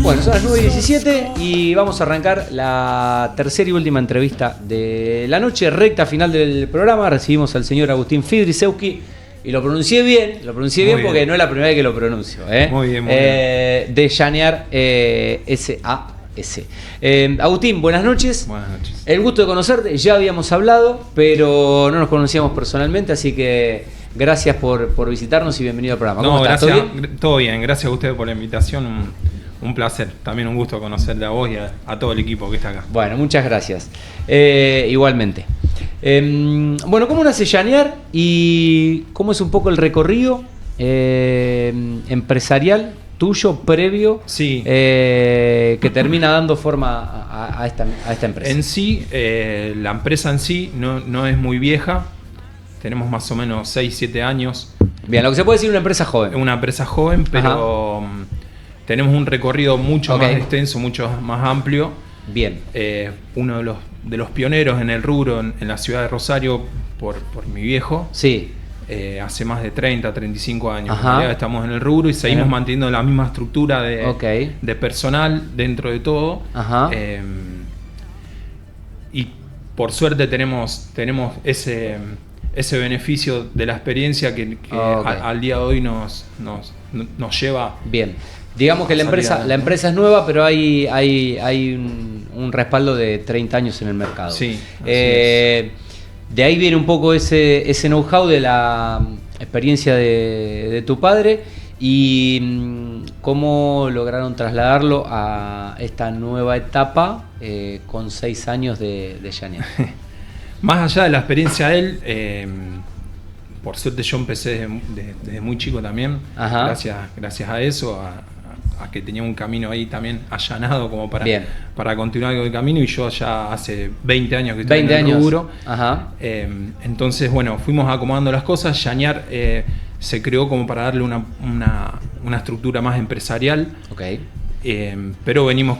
Bueno, son las 9:17 y vamos a arrancar la tercera y última entrevista de la noche, recta final del programa. Recibimos al señor Agustín Fidrisewski y lo pronuncié bien porque no es la primera vez que lo pronuncio. Muy bien, muy bien. De Llanear SAS. Agustín, buenas noches. Buenas noches. El gusto de conocerte, ya habíamos hablado, pero no nos conocíamos personalmente, así que gracias por visitarnos y bienvenido al programa. ¿Cómo estás? Gracias, ¿Todo bien? todo bien, gracias a ustedes por la invitación, un placer, también un gusto conocerte a vos y a todo el equipo que está acá. Bueno, muchas gracias. Igualmente. Bueno, ¿cómo nace Llanear y cómo es un poco el recorrido empresarial tuyo previo Sí. que termina dando forma a esta empresa? En sí, la empresa en sí no es muy vieja, tenemos más o menos 6-7 años. Bien, lo que se puede decir una empresa joven. Una empresa joven, pero tenemos un recorrido mucho más extenso, mucho más amplio. Bien. Uno de los pioneros en el rubro en la ciudad de Rosario por mi viejo. Sí. Hace más de 35 años. Ajá. En realidad estamos en el rubro y seguimos manteniendo la misma estructura de personal dentro de todo. Ajá. Y por suerte tenemos ese beneficio de la experiencia que al día de hoy nos lleva. Bien. Digamos que la empresa es nueva, pero hay un respaldo de 30 años en el mercado. Sí. De ahí viene un poco ese know-how de la experiencia de tu padre y cómo lograron trasladarlo a esta nueva etapa con 6 años de Llanear. Más allá de la experiencia de él, por suerte yo empecé desde muy chico también. Ajá. Gracias a eso, a que tenía un camino ahí también allanado como para continuar con el camino, y yo ya hace 20 años que estoy en el rubro. Ajá. Entonces, bueno, fuimos acomodando las cosas. Llanear se creó como para darle una estructura más empresarial. Okay. Pero venimos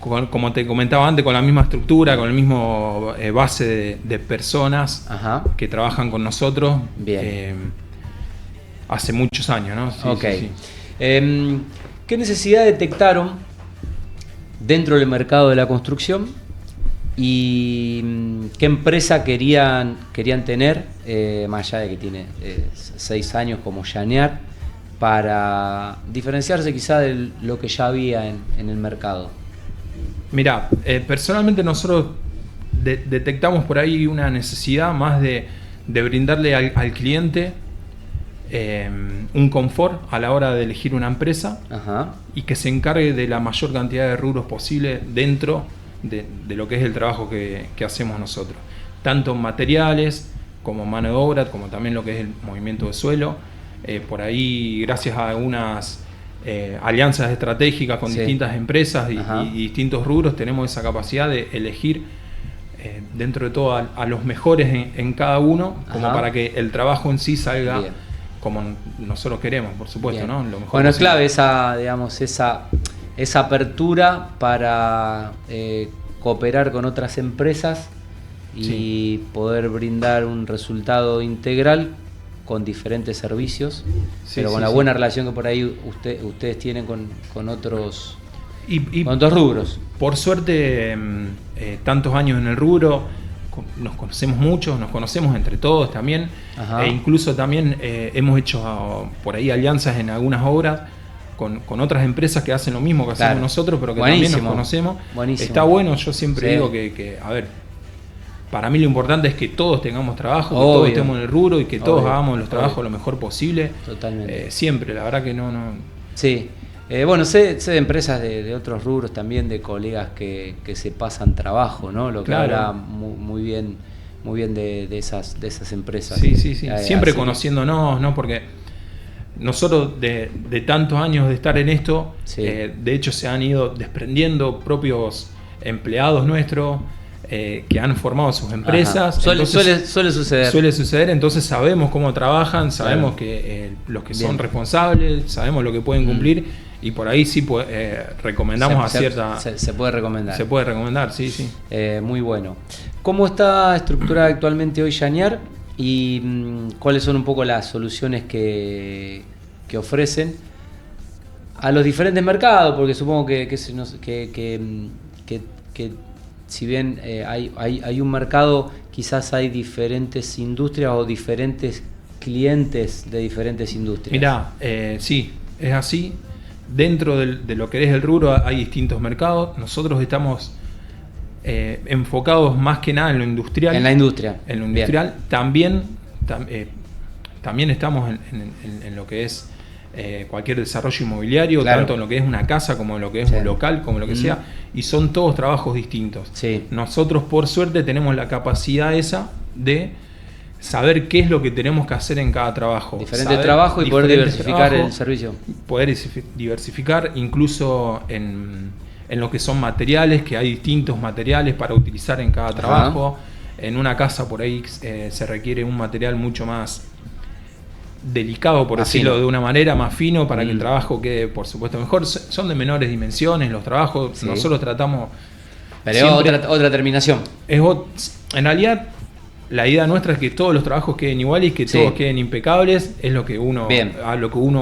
como te comentaba antes, con la misma estructura, con el mismo base de personas. Ajá. Que trabajan con nosotros. Bien. Hace muchos años, ¿no? Sí, okay. Sí. ¿Qué necesidad detectaron dentro del mercado de la construcción y qué empresa querían tener, más allá de que tiene 6 años como Llanear, para diferenciarse quizá de lo que ya había en el mercado? Mirá, personalmente nosotros detectamos por ahí una necesidad más de brindarle al cliente un confort a la hora de elegir una empresa. Ajá. Y que se encargue de la mayor cantidad de rubros posible dentro de lo que es el trabajo que hacemos nosotros, tanto en materiales como mano de obra, como también lo que es el movimiento de suelo. Por ahí, gracias a algunas alianzas estratégicas con distintas empresas y distintos rubros, tenemos esa capacidad de elegir dentro de todo a los mejores en cada uno, como para que el trabajo en sí salga como nosotros queremos, por supuesto, ¿no? Lo mejor bueno, es posible. Clave esa apertura para cooperar con otras empresas y poder brindar un resultado integral con diferentes servicios, pero con la buena relación que por ahí ustedes tienen con otros rubros. Por suerte, tantos años en el rubro, nos conocemos mucho, nos conocemos entre todos también. E incluso también hemos hecho por ahí alianzas en algunas obras con otras empresas que hacen lo mismo que hacemos nosotros, pero que también nos conocemos. Buenísimo. Está bueno, yo siempre digo que, a ver, para mí lo importante es que todos tengamos trabajo, que todos estemos en el rubro y que todos hagamos los trabajos lo mejor posible. Totalmente. Siempre, la verdad que no. Sí. Bueno, sé de empresas de otros rubros también, de colegas que se pasan trabajo, ¿no? Lo que habla muy bien de esas empresas. Sí. Siempre conociéndonos, ¿no? Porque nosotros de tantos años de estar en esto, de hecho se han ido desprendiendo propios empleados nuestros que han formado sus empresas. Suele suceder. Suele suceder, entonces sabemos cómo trabajan, sabemos que los que son responsables, sabemos lo que pueden cumplir. Y por ahí sí recomendamos Se puede recomendar. Se puede recomendar, sí. Muy bueno. ¿Cómo está estructurada actualmente hoy Llanear y cuáles son un poco las soluciones que ofrecen a los diferentes mercados, porque supongo que si bien hay un mercado, quizás hay diferentes industrias o diferentes clientes de diferentes industrias. Mirá, sí, es así. Dentro de lo que es el rubro hay distintos mercados. Nosotros estamos enfocados más que nada en lo industrial. En la industria. En lo industrial. También estamos en lo que es cualquier desarrollo inmobiliario, claro, tanto en lo que es una casa como en lo que es un local, como lo que sea, y son todos trabajos distintos. Sí. Nosotros, por suerte, tenemos la capacidad esa de saber qué es lo que tenemos que hacer en cada trabajo. Diferente trabajo y poder diversificar el servicio. Poder diversificar incluso en lo que son materiales, que hay distintos materiales para utilizar en cada trabajo. En una casa por ahí se requiere un material mucho más delicado, por decirlo fino, de una manera, más fino, para que el trabajo quede, por supuesto, mejor. Son de menores dimensiones los trabajos, nosotros tratamos... Pero otra terminación. En realidad, la idea nuestra es que todos los trabajos queden iguales y que todos queden impecables, es lo que uno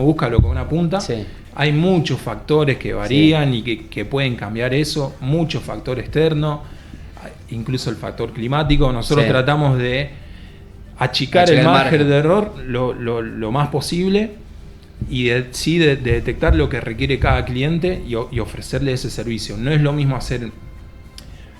busca, lo que uno apunta. Sí. Hay muchos factores que varían y que pueden cambiar eso, muchos factores externos, incluso el factor climático. Nosotros tratamos de achicar el margen de error lo más posible y de detectar lo que requiere cada cliente y ofrecerle ese servicio. No es lo mismo hacer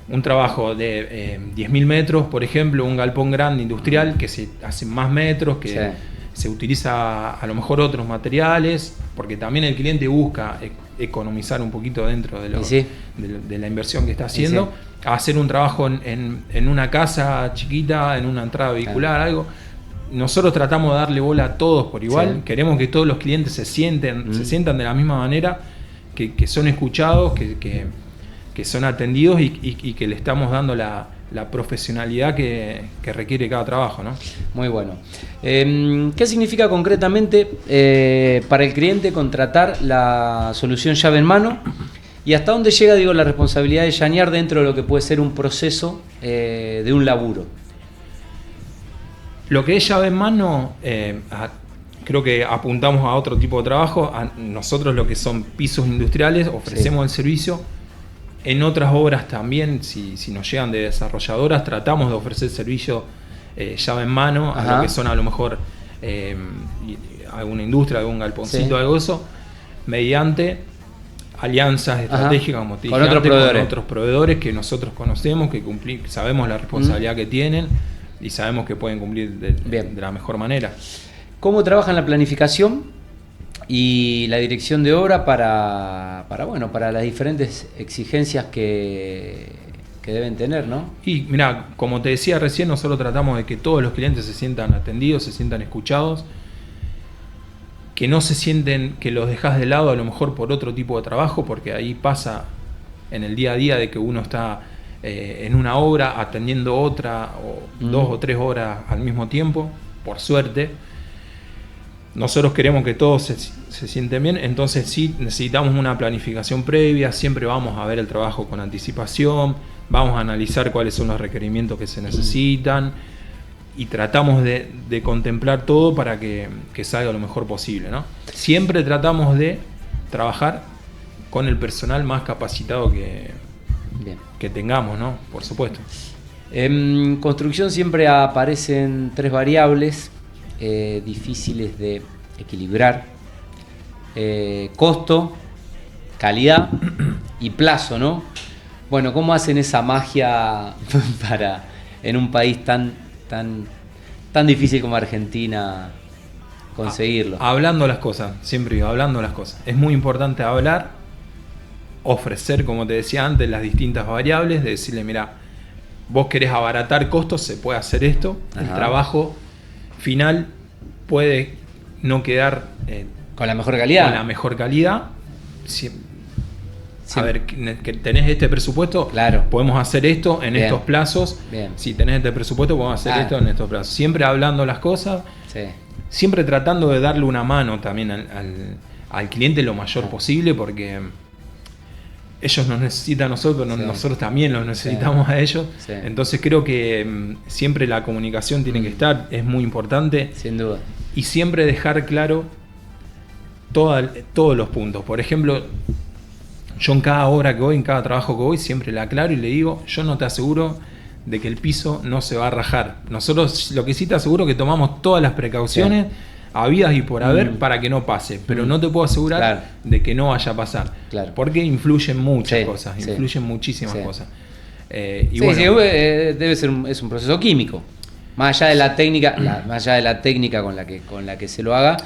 un trabajo de 10.000 metros, por ejemplo, un galpón grande industrial que se hacen más metros, que se utiliza a lo mejor otros materiales, porque también el cliente busca economizar un poquito dentro de la inversión que está haciendo, a hacer un trabajo en una casa chiquita, en una entrada vehicular, algo. Nosotros tratamos de darle bola a todos por igual, queremos que todos los clientes se sientan de la misma manera, que son escuchados, que son atendidos y que le estamos dando la profesionalidad que requiere cada trabajo, ¿no? Muy bueno. ¿Qué significa concretamente para el cliente contratar la solución llave en mano? ¿Y hasta dónde llega, la responsabilidad de llanear dentro de lo que puede ser un proceso de un laburo? Lo que es llave en mano, creo que apuntamos a otro tipo de trabajo. Nosotros lo que son pisos industriales ofrecemos el servicio. En otras obras también, si nos llegan de desarrolladoras, tratamos de ofrecer servicio llave en mano a lo que son a lo mejor alguna industria, algún galponcito, algo de eso, mediante alianzas estratégicas, como te dije antes, con otros proveedores que nosotros conocemos, que sabemos la responsabilidad que tienen y sabemos que pueden cumplir de la mejor manera. ¿Cómo trabajan la planificación y la dirección de obra para las diferentes exigencias que deben tener, ¿no? Y mirá, como te decía recién, nosotros tratamos de que todos los clientes se sientan atendidos, se sientan escuchados, que no se sienten que los dejas de lado a lo mejor por otro tipo de trabajo, porque ahí pasa en el día a día de que uno está en una obra atendiendo otra, o 2 o 3 horas al mismo tiempo, por suerte. Nosotros queremos que todos se sienten bien, entonces sí necesitamos una planificación previa, siempre vamos a ver el trabajo con anticipación, vamos a analizar cuáles son los requerimientos que se necesitan y tratamos de contemplar todo para que salga lo mejor posible, ¿no? Siempre tratamos de trabajar con el personal más capacitado que tengamos, ¿no? Por supuesto. En construcción siempre aparecen 3 variables difíciles de equilibrar: costo, calidad y plazo, ¿no? Bueno, ¿cómo hacen esa magia para en un país tan difícil como Argentina conseguirlo? Hablando las cosas, siempre digo, hablando las cosas. Es muy importante hablar, ofrecer, como te decía antes, las distintas variables, de decirle, mira, vos querés abaratar costos, se puede hacer esto. El trabajo final puede no quedar con la mejor calidad. Con la mejor calidad. A ver, que tenés este presupuesto, podemos hacer esto en estos plazos. Si tenés este presupuesto, podemos hacer esto en estos plazos. Siempre hablando las cosas, siempre tratando de darle una mano también al cliente lo mayor posible, porque ellos nos necesitan a nosotros, pero nosotros también los necesitamos a ellos. Entonces creo que siempre la comunicación tiene que estar, es muy importante. Sin duda. Y siempre dejar claro todos los puntos. Por ejemplo, yo en cada obra que voy, en cada trabajo que voy, siempre le aclaro y le digo, yo no te aseguro de que el piso no se va a rajar. Nosotros lo que sí te aseguro que tomamos todas las precauciones habidas y por haber para que no pase, pero no te puedo asegurar de que no vaya a pasar, porque influyen muchas cosas, influyen muchísimas cosas. Y bueno, debe ser es un proceso químico. Más allá de la técnica, más allá de la técnica con la que se lo haga,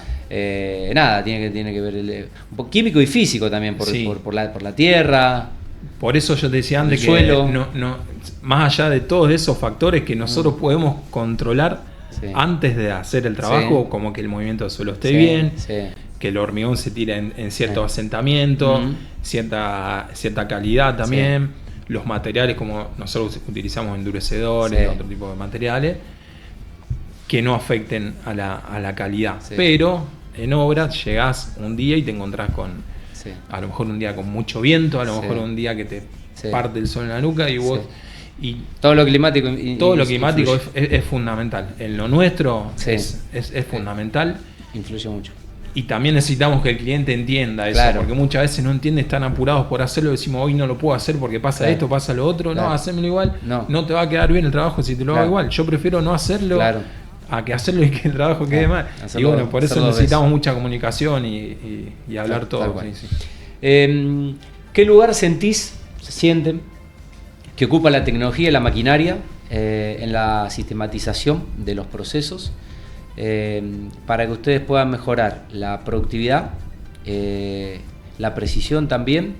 nada, tiene que ver un poco químico y físico también por la tierra. Por eso yo te decía antes que suelo. Más allá de todos esos factores que nosotros podemos controlar antes de hacer el trabajo, como que el movimiento del suelo esté bien, que el hormigón se tire en cierto asentamiento, cierta calidad también, los materiales como nosotros utilizamos endurecedores, otro tipo de materiales, que no afecten a la calidad. Pero en obras llegás un día y te encontrás con a lo mejor un día con mucho viento, a lo mejor un día que te parte el sol en la nuca y vos... Y todo lo climático es fundamental. En lo nuestro es fundamental. Influye mucho. Y también necesitamos que el cliente entienda eso, porque muchas veces no entiende, están apurados por hacerlo, decimos hoy no lo puedo hacer porque pasa esto, pasa lo otro, no, hacémelo igual, no te va a quedar bien el trabajo si te lo hago igual. Yo prefiero no hacerlo a que hacerlo y que el trabajo quede mal. Y bueno, por eso necesitamos mucha comunicación y hablar todo. ¿Qué lugar sienten que ocupa la tecnología y la maquinaria en la sistematización de los procesos para que ustedes puedan mejorar la productividad, la precisión también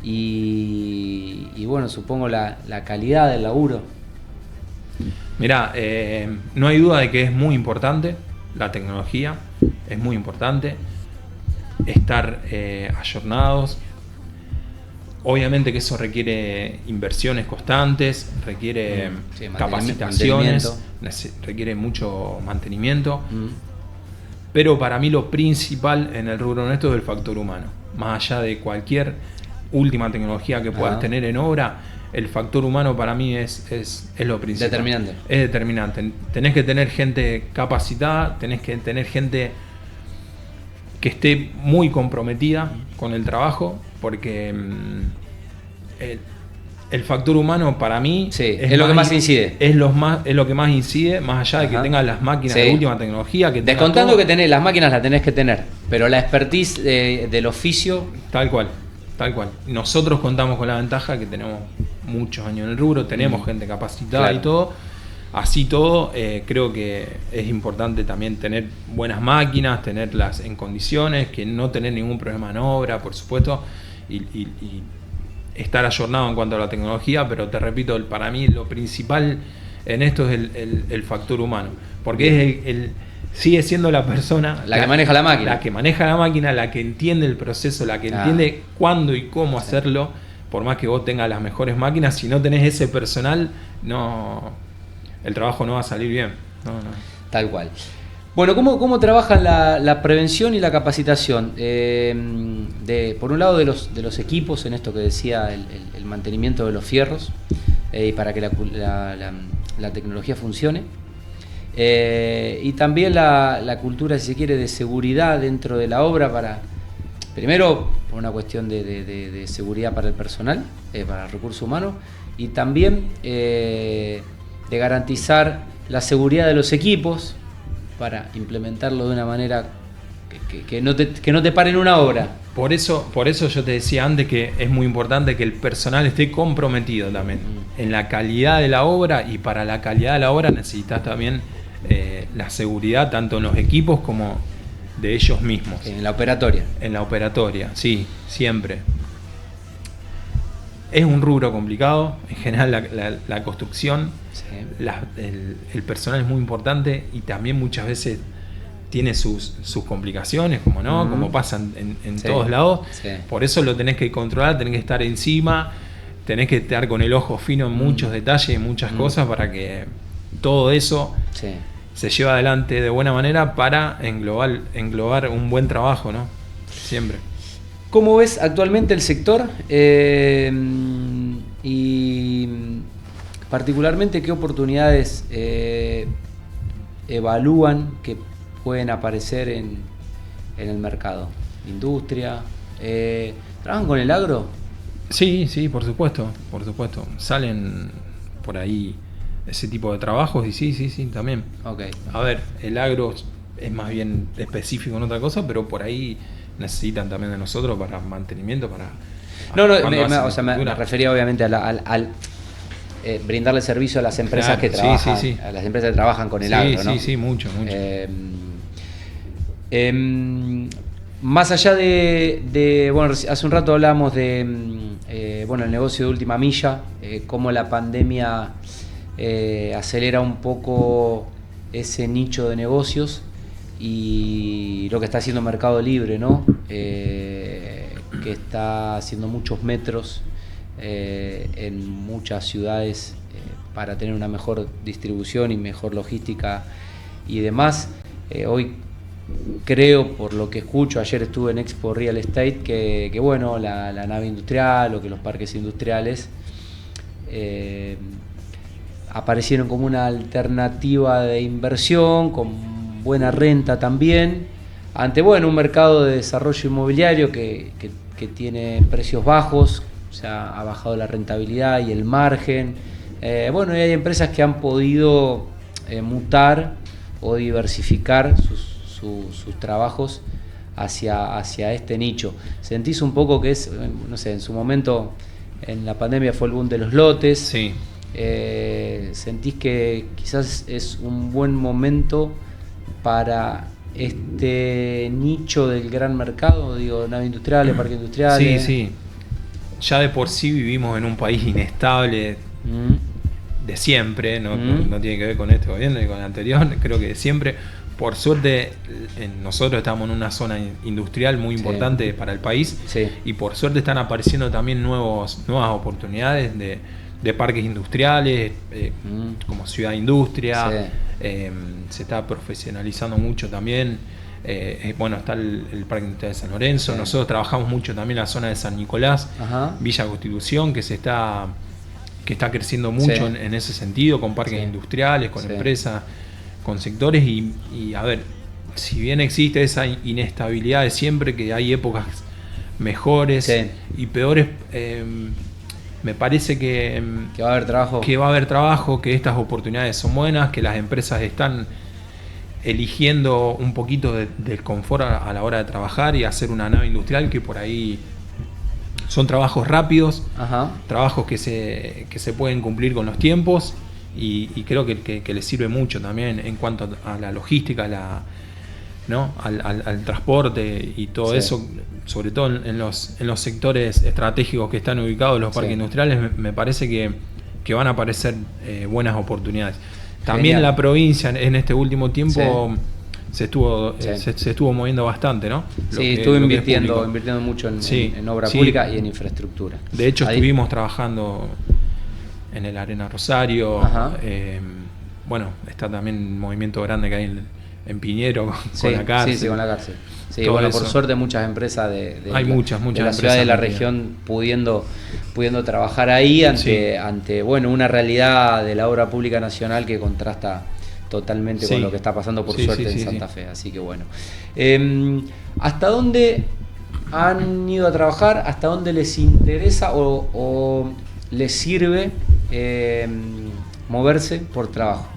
y bueno, supongo la calidad del laburo? Mirá, no hay duda de que es muy importante la tecnología, es muy importante estar ayornados. Obviamente que eso requiere inversiones constantes, requiere capacitaciones, requiere mucho mantenimiento. Pero para mí lo principal en el rubro nuestro es el factor humano. Más allá de cualquier última tecnología que puedas tener en obra, el factor humano para mí es lo principal. Determinante. Es determinante. Tenés que tener gente capacitada, tenés que tener gente que esté muy comprometida con el trabajo, porque el factor humano para mí es lo que más incide. Es lo que más incide, más allá de que tengas las máquinas de última tecnología. Descontando que tenés las máquinas, las tenés que tener, pero la expertise del oficio... Tal cual. Nosotros contamos con la ventaja que tenemos muchos años en el rubro, tenemos gente capacitada y todo. Así todo, creo que es importante también tener buenas máquinas, tenerlas en condiciones, que no tener ningún problema en obra, por supuesto, y estar ayornado en cuanto a la tecnología, pero te repito, para mí lo principal en esto es el factor humano, porque sigue siendo la persona que maneja la máquina. La que maneja la máquina, la que entiende el proceso, la que entiende cuándo y cómo hacerlo. Por más que vos tengas las mejores máquinas, si no tenés ese personal, el trabajo no va a salir bien. No. Tal cual. Bueno, ¿cómo trabajan la prevención y la capacitación? Por un lado de los equipos, en esto que decía el mantenimiento de los fierros, y para que la tecnología funcione. Y también la cultura, si se quiere, de seguridad dentro de la obra, primero por una cuestión de seguridad para el personal, para el recurso humano, y también de garantizar la seguridad de los equipos para implementarlo de una manera que no te paren una obra. Por eso yo te decía antes que es muy importante que el personal esté comprometido también en la calidad de la obra, y para la calidad de la obra necesitas también la seguridad tanto en los equipos como de ellos mismos. En la operatoria. En la operatoria, sí, siempre. Es un rubro complicado, en general la construcción, el personal es muy importante y también muchas veces tiene sus complicaciones, como pasan en todos lados. Por eso lo tenés que controlar, tenés que estar encima, tenés que estar con el ojo fino en muchos detalles y muchas cosas para que todo eso se lleve adelante de buena manera para englobar un buen trabajo, ¿no? Siempre. ¿Cómo ves actualmente el sector? Y particularmente, ¿qué oportunidades evalúan que pueden aparecer en el mercado? industria. ¿Trabajan con el agro? Sí, sí, por supuesto. Salen por ahí ese tipo de trabajos y sí, también. Okay. A ver, el agro es más bien específico en otra cosa, pero por ahí necesitan también de nosotros para mantenimiento, para... No, me refería obviamente al brindarle servicio a las empresas que trabajan, a las empresas que trabajan con el agro, ¿no? Sí, mucho. Más allá de bueno, hace un rato hablábamos de el negocio de última milla, cómo la pandemia acelera un poco ese nicho de negocios y lo que está haciendo Mercado Libre, ¿no? Que está haciendo muchos metros en muchas ciudades para tener una mejor distribución y mejor logística y demás. Hoy creo, por lo que escucho, ayer estuve en Expo Real Estate, que bueno, la nave industrial o que los parques industriales aparecieron como una alternativa de inversión con buena renta también, ante un mercado de desarrollo inmobiliario que tiene precios bajos, o sea, ha bajado la rentabilidad y el margen. Y hay empresas que han podido mutar o diversificar sus trabajos hacia este nicho. ¿Sentís un poco que es, no sé, en su momento en la pandemia fue el boom de los lotes? Sí. ¿Sentís que quizás es un buen momento para este nicho del gran mercado? Digo, nave industriales, parques industriales. Sí. Ya de por sí vivimos en un país inestable de siempre, no tiene que ver con este gobierno ni con el anterior, creo que de siempre. Por suerte, nosotros estamos en una zona industrial muy importante para el país y por suerte están apareciendo también nuevas oportunidades de parques industriales, como Ciudad Industria. Se está profesionalizando mucho también. Está el Parque Industrial de San Lorenzo. Nosotros trabajamos mucho también en la zona de San Nicolás, Villa Constitución, que está creciendo mucho en ese sentido, con parques industriales, con empresas, con sectores y a ver, si bien existe esa inestabilidad de siempre, que hay épocas mejores y peores, me parece que va a haber trabajo, que estas oportunidades son buenas, que las empresas están eligiendo un poquito del confort a la hora de trabajar y hacer una nave industrial, que por ahí son trabajos rápidos, trabajos que se pueden cumplir con los tiempos y creo que les sirve mucho también en cuanto a la logística, al transporte y todo eso, sobre todo en los sectores estratégicos que están ubicados los parques industriales. Me parece que van a aparecer buenas oportunidades. También la provincia en este último tiempo se estuvo moviendo bastante, ¿no? Estuvo invirtiendo mucho en obra pública y en infraestructura. De hecho, estuvimos trabajando en el Arena Rosario. Está también un movimiento grande que hay en Piñero con la cárcel. Sí, con la cárcel. Sí, por suerte muchas empresas de la ciudad de la región pudiendo trabajar ahí ante una realidad de la obra pública nacional que contrasta totalmente con lo que está pasando por suerte en Santa Fe. Así que bueno. ¿Hasta dónde han ido a trabajar? ¿Hasta dónde les interesa o les sirve moverse por trabajo?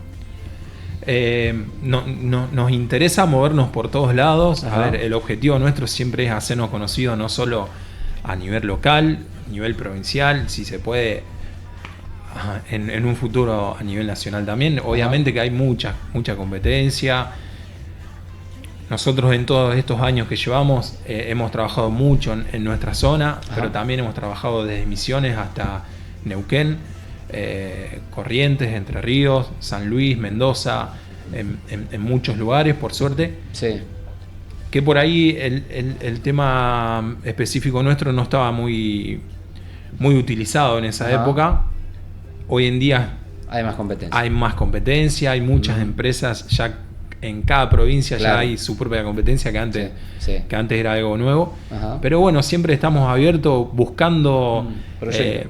Nos interesa movernos por todos lados. A ver, el objetivo nuestro siempre es hacernos conocidos, no solo a nivel local, a nivel provincial, si se puede en un futuro a nivel nacional también. Obviamente que hay mucha competencia. Nosotros en todos estos años que llevamos hemos trabajado mucho en nuestra zona, pero también hemos trabajado desde Misiones hasta Neuquén, Corrientes, Entre Ríos, San Luis, Mendoza, en muchos lugares, por suerte. Que por ahí el tema específico nuestro no estaba muy utilizado en esa época. Hoy en día hay más competencia, hay muchas empresas ya. En cada provincia ya hay su propia competencia, que antes era algo nuevo. Pero bueno, siempre estamos abiertos buscando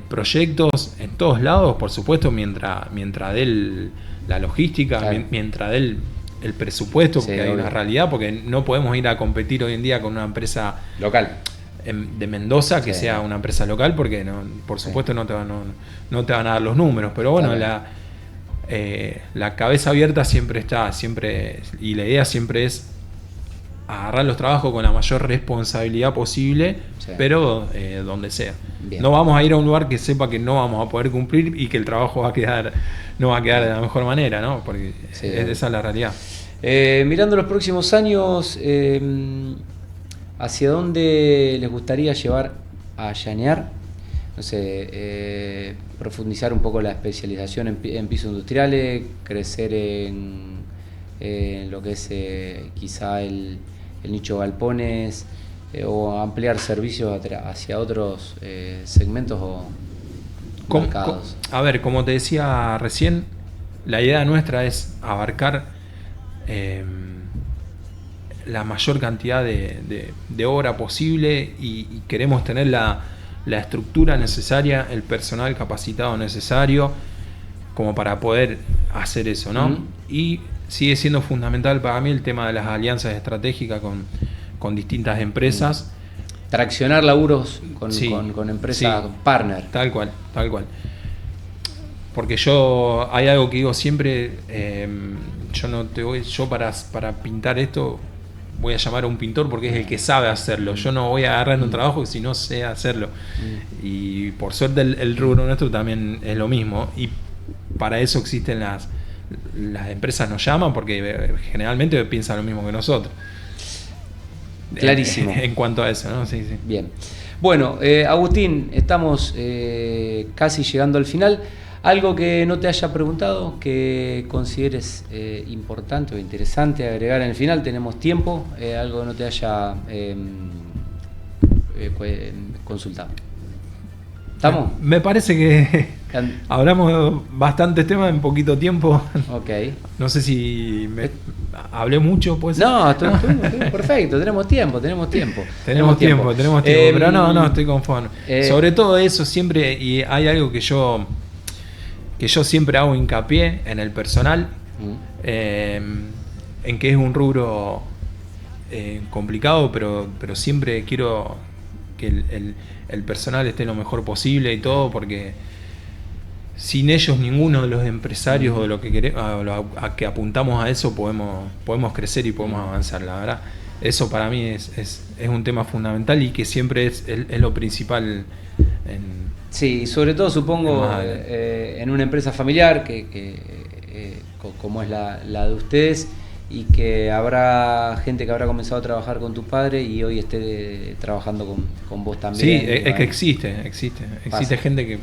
proyectos en todos lados, por supuesto, mientras dé la logística, mientras dé el presupuesto, porque hay obvio. una realidad, porque no podemos ir a competir hoy en día con una empresa Local. de Mendoza que Sí. sea una empresa local, porque por supuesto no te van a dar los números, pero bueno, la cabeza abierta siempre está, y la idea siempre es agarrar los trabajos con la mayor responsabilidad posible, Sí. pero donde sea. Bien. No vamos a ir a un lugar que sepa que no vamos a poder cumplir y que el trabajo no va a quedar de la mejor manera, ¿no? Porque Sí. esa es la realidad. Mirando los próximos años, ¿hacia dónde les gustaría llevar a Llanear? No sé, profundizar un poco la especialización en pisos industriales, crecer en lo que es quizá el nicho galpones, o ampliar servicios hacia otros segmentos o mercados. A ver, como te decía recién, la idea nuestra es abarcar la mayor cantidad de obra posible y queremos tener la estructura necesaria, el personal capacitado necesario como para poder hacer eso, ¿no? Uh-huh. Y sigue siendo fundamental para mí el tema de las alianzas estratégicas con distintas empresas. Traccionar laburos con empresas sí, partner. Tal cual. Porque hay algo que digo siempre, yo para pintar esto voy a llamar a un pintor porque es el que sabe hacerlo. Yo no voy a agarrar un trabajo si no sé hacerlo. Y por suerte el rubro nuestro también es lo mismo. Y para eso existen las empresas nos llaman porque generalmente piensan lo mismo que nosotros. Clarísimo. En cuanto a eso, ¿no? Sí. Bien. Bueno, Agustín, estamos casi llegando al final. ¿Algo que no te haya preguntado, que consideres importante o interesante agregar en el final? Tenemos tiempo. ¿Algo que no te haya consultado? ¿Estamos? Me parece que hablamos bastantes temas en poquito tiempo. Ok. No sé si hablé mucho, pues. No, estuvimos perfecto, tenemos tiempo. Tenemos tiempo, pero no, estoy conforme. Sobre todo eso siempre, y hay algo que yo siempre hago hincapié en el personal, en que es un rubro complicado, pero siempre quiero que el personal esté lo mejor posible y todo, porque sin ellos ninguno de los empresarios o de lo que queremos, a que apuntamos a eso podemos crecer y podemos avanzar, la verdad. Eso para mí es un tema fundamental y que siempre es lo principal sí, sobre todo supongo en una empresa familiar como es la de ustedes, y que habrá gente que habrá comenzado a trabajar con tu padre y hoy esté trabajando con vos también. Sí, es que existe gente que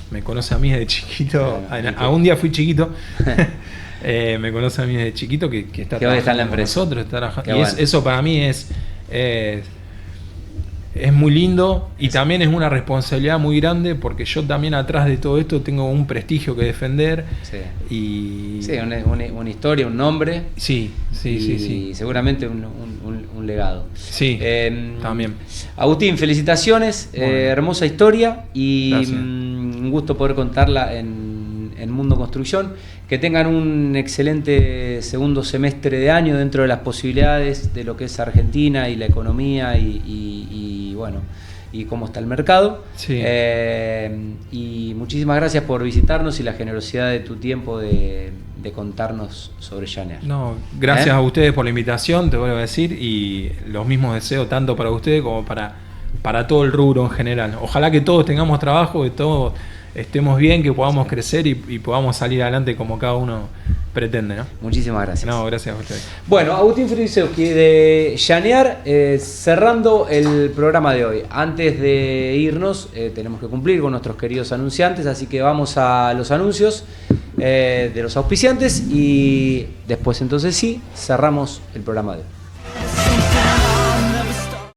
me conoce a mí desde chiquito. Un día fui chiquito. Me conoce a mí desde chiquito que está trabajando con nosotros. Eso para mí es muy lindo y también es una responsabilidad muy grande, porque yo también atrás de todo esto tengo un prestigio que defender. Sí, una historia, un nombre. Sí. Y seguramente un legado. Sí, también. Agustín, felicitaciones, hermosa historia y un gusto poder contarla en Mundo Construcción. Que tengan un excelente segundo semestre de año dentro de las posibilidades de lo que es Argentina y la economía y bueno, y cómo está el mercado. Sí. Y muchísimas gracias por visitarnos y la generosidad de tu tiempo de contarnos sobre Llanear. No, gracias a ustedes por la invitación, te vuelvo a decir, y los mismos deseos tanto para ustedes como para todo el rubro en general. Ojalá que todos tengamos trabajo, que todos estemos bien, que podamos crecer y podamos salir adelante como cada uno pretende, ¿no? Muchísimas gracias. No, gracias a ustedes. Bueno, Agustín Frivisewski de Llanear, cerrando el programa de hoy. Antes de irnos, tenemos que cumplir con nuestros queridos anunciantes, así que vamos a los anuncios de los auspiciantes y después entonces sí, cerramos el programa de hoy.